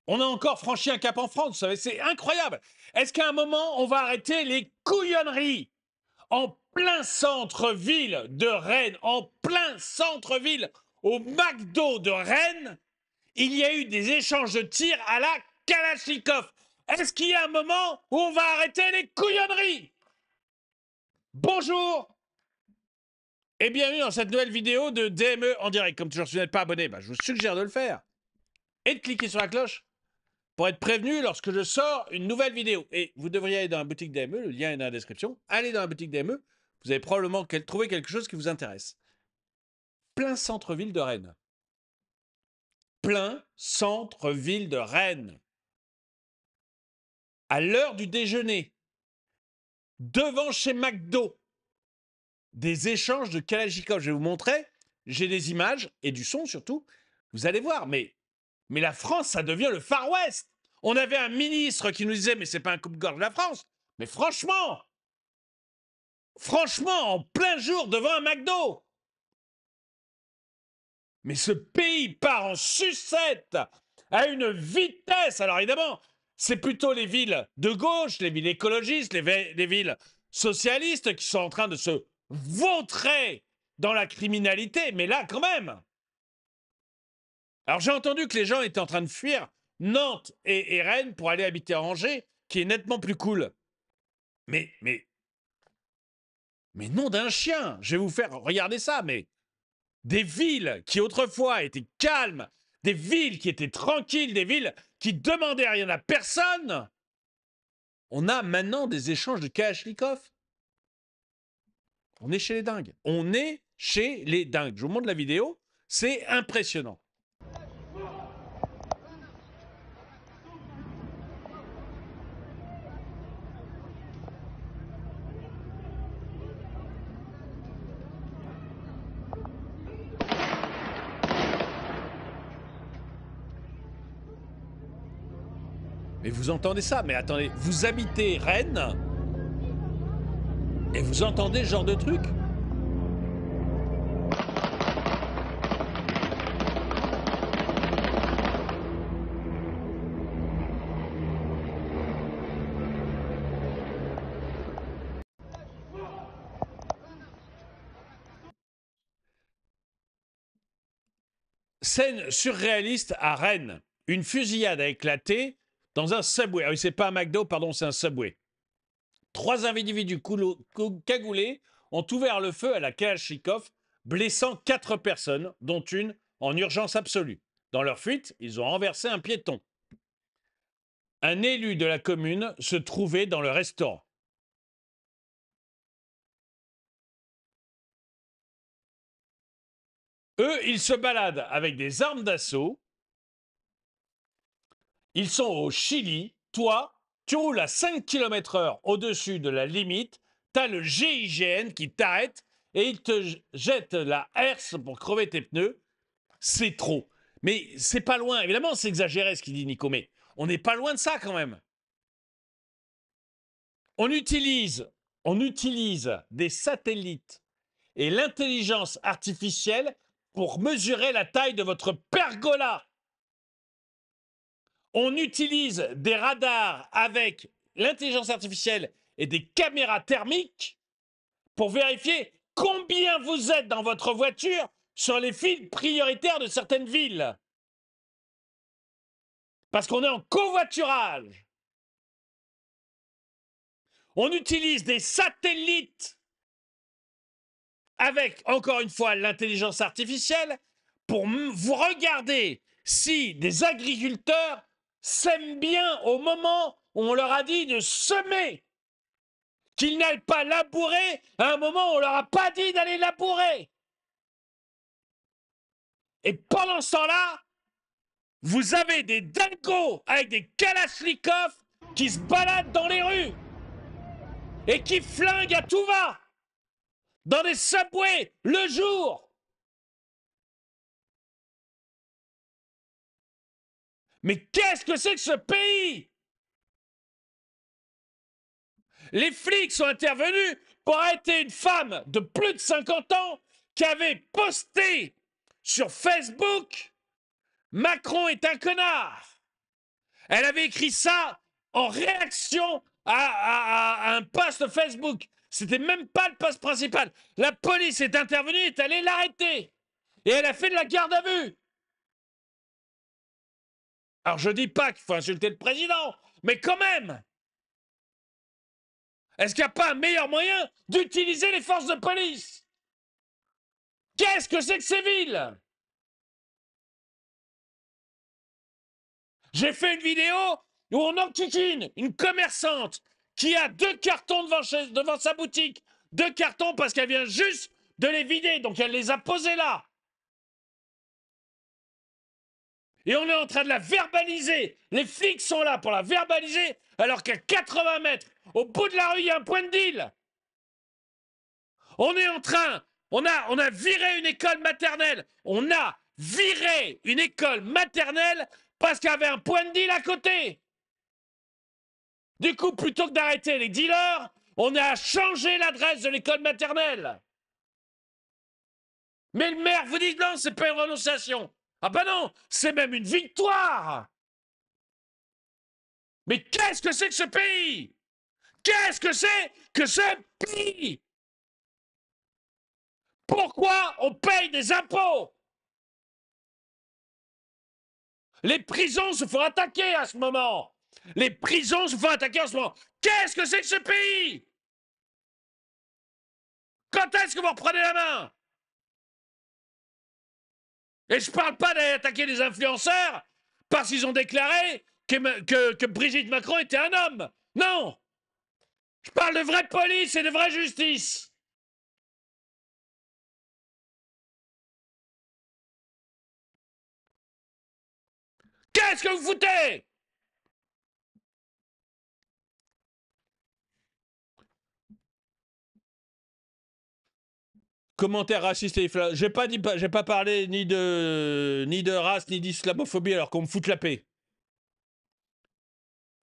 On a encore franchi un cap en France, vous savez, c'est incroyable. Est-ce qu'à un moment, on va arrêter les couillonneries? En plein centre-ville de Rennes, en plein centre-ville, au McDo de Rennes, il y a eu des échanges de tirs à la Kalachnikov. Est-ce qu'il y a un moment où on va arrêter les couillonneries? Bonjour et bienvenue dans cette nouvelle vidéo de DME en direct. Comme toujours, si vous n'êtes pas abonné, je vous suggère de le faire et de cliquer sur la cloche pour être prévenu lorsque je sors une nouvelle vidéo. Et vous devriez aller dans la boutique DME, le lien est dans la description. Allez dans la boutique DME, vous allez probablement trouver quelque chose qui vous intéresse. Plein centre-ville de Rennes. Plein centre-ville de Rennes. À l'heure du déjeuner, devant chez McDo, des échanges de Kalachnikov. Je vais vous montrer, j'ai des images et du son surtout. Vous allez voir, mais la France, ça devient le Far West. On avait un ministre qui nous disait, mais c'est pas un coupe-gorge de la France. Mais franchement, en plein jour devant un McDo. Mais ce pays part en sucette à une vitesse. Alors évidemment, c'est plutôt les villes de gauche, les villes écologistes, les villes socialistes qui sont en train de se vautrer dans la criminalité. Mais là, quand même. Alors j'ai entendu que les gens étaient en train de fuir Nantes et Rennes pour aller habiter à Angers, qui est nettement plus cool. Mais nom d'un chien, je vais vous faire regarder ça, mais des villes qui autrefois étaient calmes, des villes qui étaient tranquilles, des villes qui demandaient rien à personne, on a maintenant des échanges de Kalachnikov. On est chez les dingues. On est chez les dingues. Je vous montre la vidéo, c'est impressionnant. Mais vous entendez ça? Mais attendez, vous habitez Rennes et vous entendez ce genre de truc? Scène surréaliste à Rennes. Une fusillade a éclaté dans un Subway. Ah oui, c'est pas un McDo, pardon, c'est un Subway. 3 individus cagoulés ont ouvert le feu à la Kalachnikov, blessant 4 personnes, dont une en urgence absolue. Dans leur fuite, ils ont renversé un piéton. Un élu de la commune se trouvait dans le restaurant. Eux, ils se baladent avec des armes d'assaut. Ils sont au Chili. Toi, tu roules à 5 km/h au-dessus de la limite. Tu as le GIGN qui t'arrête et il te jette la herse pour crever tes pneus. C'est trop. Mais c'est pas loin. Évidemment, c'est exagéré ce qu'il dit Nico, mais on n'est pas loin de ça quand même. On utilise des satellites et l'intelligence artificielle pour mesurer la taille de votre pergola. On utilise des radars avec l'intelligence artificielle et des caméras thermiques pour vérifier combien vous êtes dans votre voiture sur les fils prioritaires de certaines villes. Parce qu'on est en covoiturage. On utilise des satellites avec, encore une fois, l'intelligence artificielle pour vous regarder si des agriculteurs sèment bien au moment où on leur a dit de semer. Qu'ils n'aillent pas labourer à un moment où on leur a pas dit d'aller labourer. Et pendant ce temps-là, vous avez des dingos avec des Kalachnikov qui se baladent dans les rues et qui flinguent à tout va dans des subways le jour. Mais qu'est-ce que c'est que ce pays? Les flics sont intervenus pour arrêter une femme de plus de 50 ans qui avait posté sur Facebook « Macron est un connard ». Elle avait écrit ça en réaction à un post Facebook. C'était même pas le post principal. La police est intervenue et est allée l'arrêter. Et elle a fait de la garde à vue. Alors je dis pas qu'il faut insulter le président, mais quand même. Est-ce qu'il n'y a pas un meilleur moyen d'utiliser les forces de police? Qu'est-ce que c'est que ces villes? J'ai fait une vidéo où on enquiquine une commerçante qui a 2 cartons devant sa boutique. 2 cartons parce qu'elle vient juste de les vider, donc elle les a posés là. Et on est en train de la verbaliser. Les flics sont là pour la verbaliser, alors qu'à 80 mètres, au bout de la rue, il y a un point de deal. On est en train, on a viré une école maternelle. On a viré une école maternelle parce qu'il y avait un point de deal à côté. Du coup, plutôt que d'arrêter les dealers, on a changé l'adresse de l'école maternelle. Mais le maire vous dit non, c'est pas une renonciation. Ah ben non, c'est même une victoire. Mais qu'est-ce que c'est que ce pays? Qu'est-ce que c'est que ce pays? Pourquoi on paye des impôts? Les prisons se font attaquer à ce moment. Les prisons se font attaquer en ce moment. Qu'est-ce que c'est que ce pays? Quand est-ce que vous reprenez la main? Et je parle pas d'aller attaquer les influenceurs parce qu'ils ont déclaré que Brigitte Macron était un homme. Non! Je parle de vraie police et de vraie justice. Qu'est-ce que vous foutez? Commentaire raciste et j'ai pas parlé ni de race ni d'islamophobie alors qu'on me fout la paix.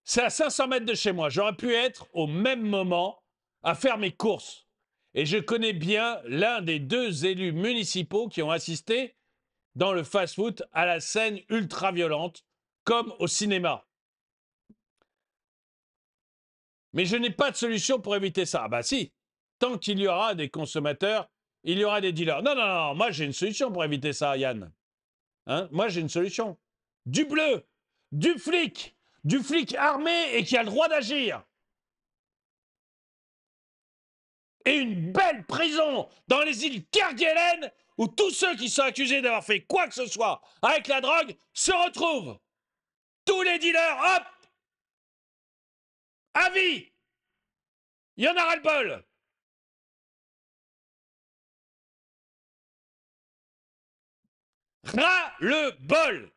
C'est à 500 mètres de chez moi. J'aurais pu être au même moment à faire mes courses. Et je connais bien l'un des 2 élus municipaux qui ont assisté dans le fast-food à la scène ultra-violente, comme au cinéma. Mais je n'ai pas de solution pour éviter ça. Ah bah si, tant qu'il y aura des consommateurs, il y aura des dealers. Non, non, non, moi j'ai une solution pour éviter ça, Yann. Hein, moi j'ai une solution. Du bleu, du flic armé et qui a le droit d'agir. Et une belle prison dans les îles Kerguelen où tous ceux qui sont accusés d'avoir fait quoi que ce soit avec la drogue se retrouvent. Tous les dealers, hop, à vie. Il y en a ras-le-bol. Ras-le-bol.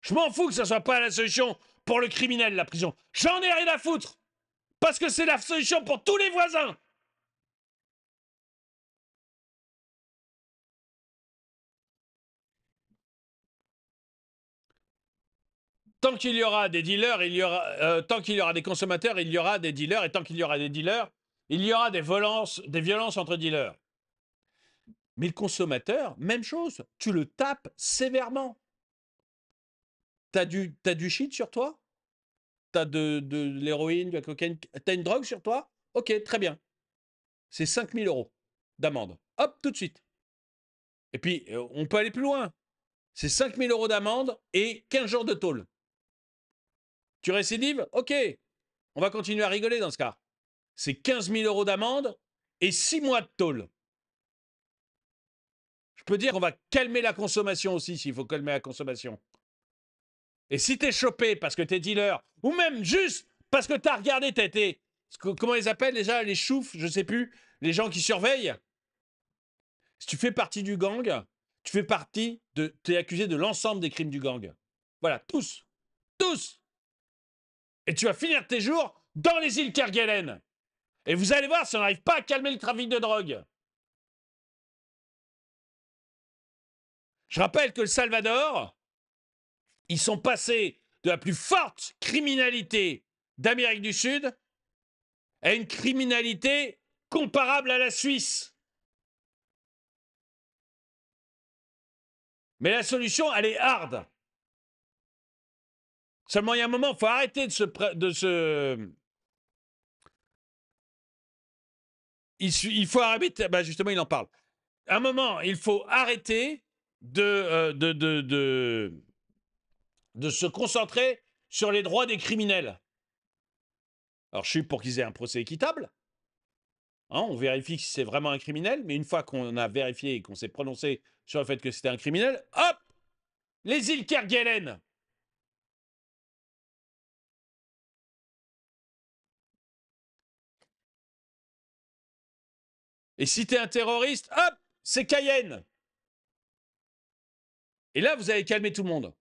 Je m'en fous que ce soit pas la solution pour le criminel, la prison. J'en ai rien à foutre. Parce que c'est la solution pour tous les voisins. Tant qu'il y aura des dealers, tant qu'il y aura des consommateurs, il y aura des dealers. Et tant qu'il y aura des dealers, il y aura des violences entre dealers. Mais le consommateur, même chose, tu le tapes sévèrement. T'as du shit sur toi? T'as de l'héroïne, de la cocaïne? T'as une drogue sur toi? Ok, très bien. C'est 5 000 € d'amende. Hop, tout de suite. Et puis, on peut aller plus loin. C'est 5 000 € d'amende et 15 jours de tôle. Tu récidives? Ok. On va continuer à rigoler dans ce cas. C'est 15 000 € d'amende et 6 mois de tôle. Je peux dire qu'on va calmer la consommation aussi, s'il faut calmer la consommation. Et si t'es chopé parce que t'es dealer, ou même juste parce que t'as regardé, t'as été... Comment ils appellent déjà? Les choufs, je sais plus. Les gens qui surveillent. Si tu fais partie du gang, tu fais partie de... T'es accusé de l'ensemble des crimes du gang. Voilà, tous. Tous. Et tu vas finir tes jours dans les îles Kerguelen. Et vous allez voir si on n'arrive pas à calmer le trafic de drogue. Je rappelle que le Salvador, ils sont passés de la plus forte criminalité d'Amérique du Sud à une criminalité comparable à la Suisse. Mais la solution, elle est hard. Seulement, il y a un moment, il faut arrêter de se. Il faut arrêter. Bah justement, il en parle. À un moment, il faut arrêter de se concentrer sur les droits des criminels. Alors, je suis pour qu'ils aient un procès équitable. Hein, on vérifie si c'est vraiment un criminel, mais une fois qu'on a vérifié et qu'on s'est prononcé sur le fait que c'était un criminel, hop, les îles Kerguelen. Et si t'es un terroriste, hop, c'est Cayenne. Et là, vous allez calmer tout le monde.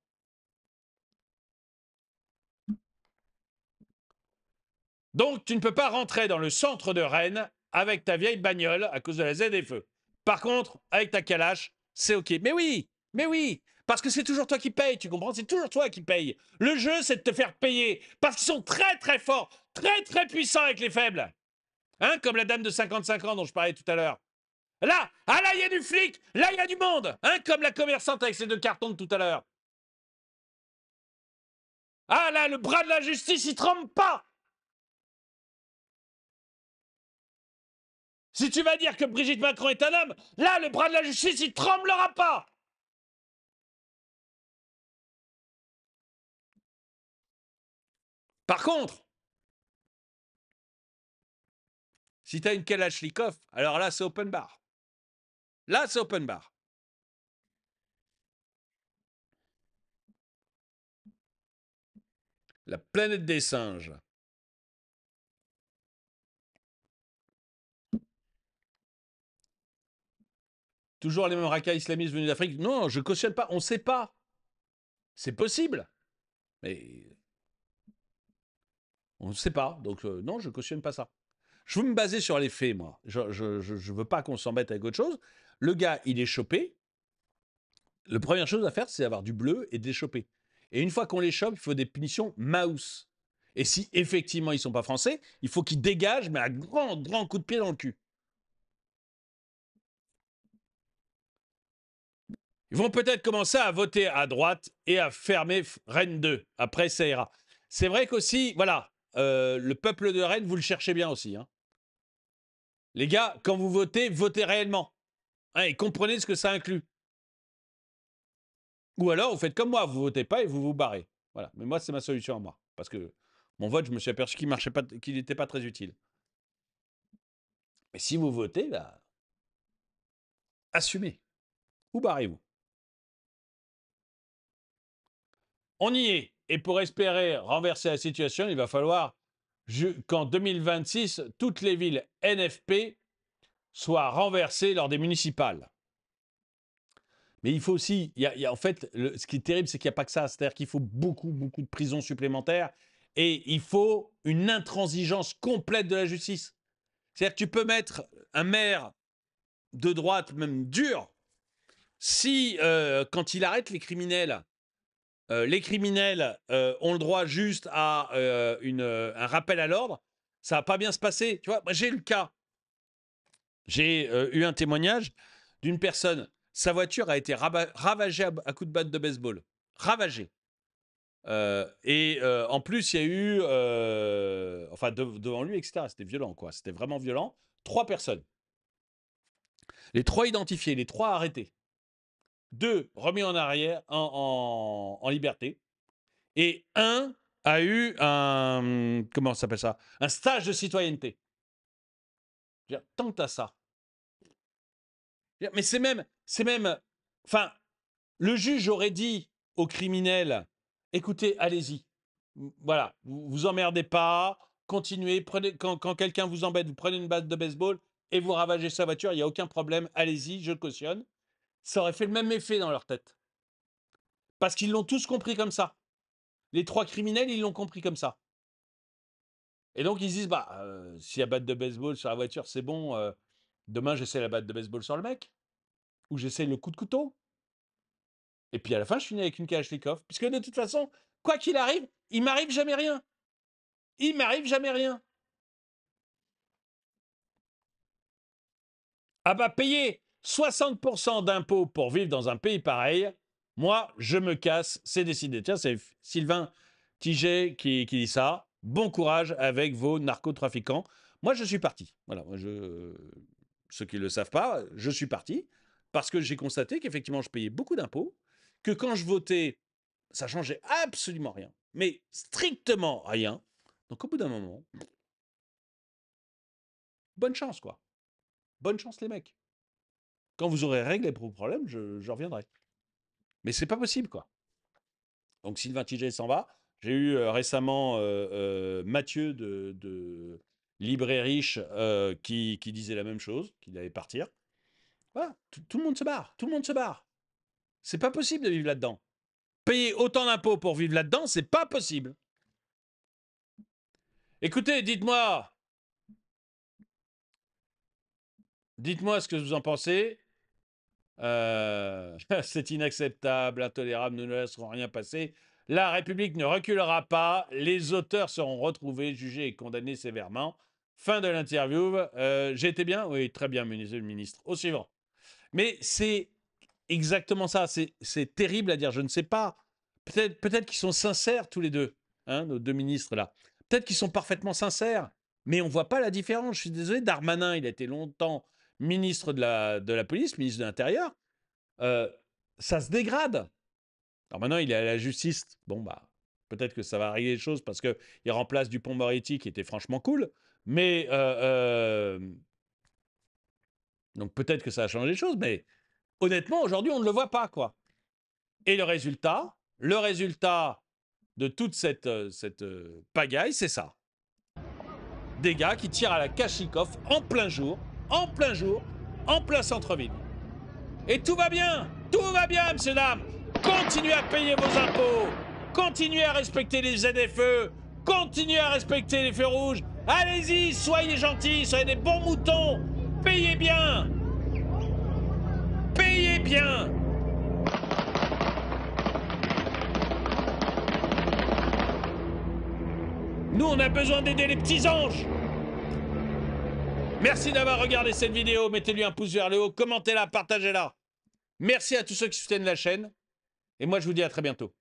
Donc, tu ne peux pas rentrer dans le centre de Rennes avec ta vieille bagnole à cause de la ZFE. Par contre, avec ta calache, c'est OK. Mais oui, parce que c'est toujours toi qui payes, tu comprends? C'est toujours toi qui payes. Le jeu, c'est de te faire payer, parce qu'ils sont très très forts, très très puissants avec les faibles. Hein, comme la dame de 55 ans dont je parlais tout à l'heure. Là, ah là, il y a du flic, là, il y a du monde. Hein, comme la commerçante avec ses 2 cartons de tout à l'heure. Ah là, le bras de la justice, il tremble pas. Si tu vas dire que Brigitte Macron est un homme, là, le bras de la justice, il tremblera pas. Par contre, si t'as une Kalachnikov, alors là, c'est open bar. Là, c'est open bar. La planète des singes. Toujours les mêmes racailles islamistes venus d'Afrique. Non, je cautionne pas. On ne sait pas. C'est possible. Mais on ne sait pas. Donc, non, je cautionne pas ça. Je veux me baser sur les faits, moi. Je ne veux pas qu'on s'embête avec autre chose. Le gars, il est chopé. La première chose à faire, c'est avoir du bleu et de les choper. Et une fois qu'on les chope, il faut des punitions mouse. Et si effectivement ils ne sont pas français, il faut qu'ils dégagent, mais à grand coup de pied dans le cul. Ils vont peut-être commencer à voter à droite et à fermer Rennes 2. Après, ça ira. C'est vrai qu'aussi, voilà, le peuple de Rennes, vous le cherchez bien aussi. Hein. Les gars, quand vous votez, votez réellement. Hein, et comprenez ce que ça inclut. Ou alors, vous faites comme moi, vous votez pas et vous vous barrez. Voilà. Mais moi, c'est ma solution à moi. Parce que mon vote, je me suis aperçu qu'il marchait pas, qu'il n'était pas très utile. Mais si vous votez, bah, assumez. Ou barrez-vous. On y est. Et pour espérer renverser la situation, il va falloir qu'en 2026, toutes les villes NFP soient renversées lors des municipales. Mais il faut aussi, en fait, ce qui est terrible, c'est qu'il n'y a pas que ça. C'est-à-dire qu'il faut beaucoup de prisons supplémentaires et il faut une intransigeance complète de la justice. C'est-à-dire que tu peux mettre un maire de droite, même dur, si, quand il arrête les criminels ont le droit juste à un rappel à l'ordre, ça va pas bien se passer. Tu vois, moi, j'ai eu le cas. J'ai eu un témoignage d'une personne. Sa voiture a été ravagée à coups de batte de baseball. Ravagée. En plus, il y a eu, enfin, devant lui, etc. C'était violent, quoi. C'était vraiment violent. 3 personnes. Les 3 identifiés, les 3 arrêtés. 2 remis en arrière, en liberté. Et un a eu un, comment ça s'appelle ça? Un stage de citoyenneté. Tant que t'as ça. Mais c'est même, enfin, le juge aurait dit aux criminels, écoutez, allez-y. Voilà, vous emmerdez pas, continuez, prenez, quand quelqu'un vous embête, vous prenez une batte de baseball et vous ravagez sa voiture, il n'y a aucun problème, allez-y, je le cautionne. Ça aurait fait le même effet dans leur tête. Parce qu'ils l'ont tous compris comme ça. Les 3 criminels, ils l'ont compris comme ça. Et donc, ils se disent, bah, s'il y a batte de baseball sur la voiture, c'est bon. Demain, j'essaie la batte de baseball sur le mec. Ou j'essaie le coup de couteau. Et puis, à la fin, je finis avec une Kalachnikov. Puisque de toute façon, quoi qu'il arrive, il m'arrive jamais rien. Il m'arrive jamais rien. Ah bah, payer 60% d'impôts pour vivre dans un pays pareil, Moi, je me casse, c'est décidé. Tiens, c'est Sylvain Tiget qui dit ça. Bon courage avec vos narcotrafiquants. Moi, je suis parti. Voilà, ceux qui ne le savent pas, je suis parti parce que j'ai constaté qu'effectivement, je payais beaucoup d'impôts, que quand je votais, ça changeait absolument rien, mais strictement rien. Donc, au bout d'un moment, bonne chance, quoi. Bonne chance, les mecs. Quand vous aurez réglé vos problèmes, je reviendrai. Mais c'est pas possible, quoi. Donc, Sylvain Tiget s'en va. J'ai eu récemment Mathieu de Libre et Riche qui disait la même chose, qu'il allait partir. Voilà, tout le monde se barre, tout le monde se barre. C'est pas possible de vivre là-dedans. Payer autant d'impôts pour vivre là-dedans, c'est pas possible. Écoutez, dites-moi ce que vous en pensez. C'est inacceptable, intolérable, nous ne laisserons rien passer. La République ne reculera pas. Les auteurs seront retrouvés, jugés et condamnés sévèrement. Fin de l'interview. J'ai été bien? Oui, très bien, monsieur le ministre. Au suivant. Mais c'est exactement ça. C'est terrible à dire. Je ne sais pas. Peut-être qu'ils sont sincères tous les deux, hein, nos deux ministres là. Peut-être qu'ils sont parfaitement sincères. Mais on ne voit pas la différence. Je suis désolé, Darmanin, il a été longtemps ministre de la police, ministre de l'Intérieur. Ça se dégrade. Alors maintenant, il est à la justice. Bon, bah, peut-être que ça va régler les choses parce qu'il remplace Dupond-Moretti qui était franchement cool. Mais donc peut-être que ça a changé les choses, mais honnêtement, aujourd'hui, on ne le voit pas, quoi. Et le résultat de toute cette pagaille, c'est ça. Des gars qui tirent à la Kachikov en plein jour, en plein centre-ville. Et tout va bien, messieurs, dames. Continuez à payer vos impôts, continuez à respecter les ZFE, continuez à respecter les feux rouges. Allez-y, soyez gentils, soyez des bons moutons. Payez bien. Payez bien. Nous, on a besoin d'aider les petits anges. Merci d'avoir regardé cette vidéo. Mettez-lui un pouce vers le haut, commentez-la, partagez-la. Merci à tous ceux qui soutiennent la chaîne. Et moi, je vous dis à très bientôt.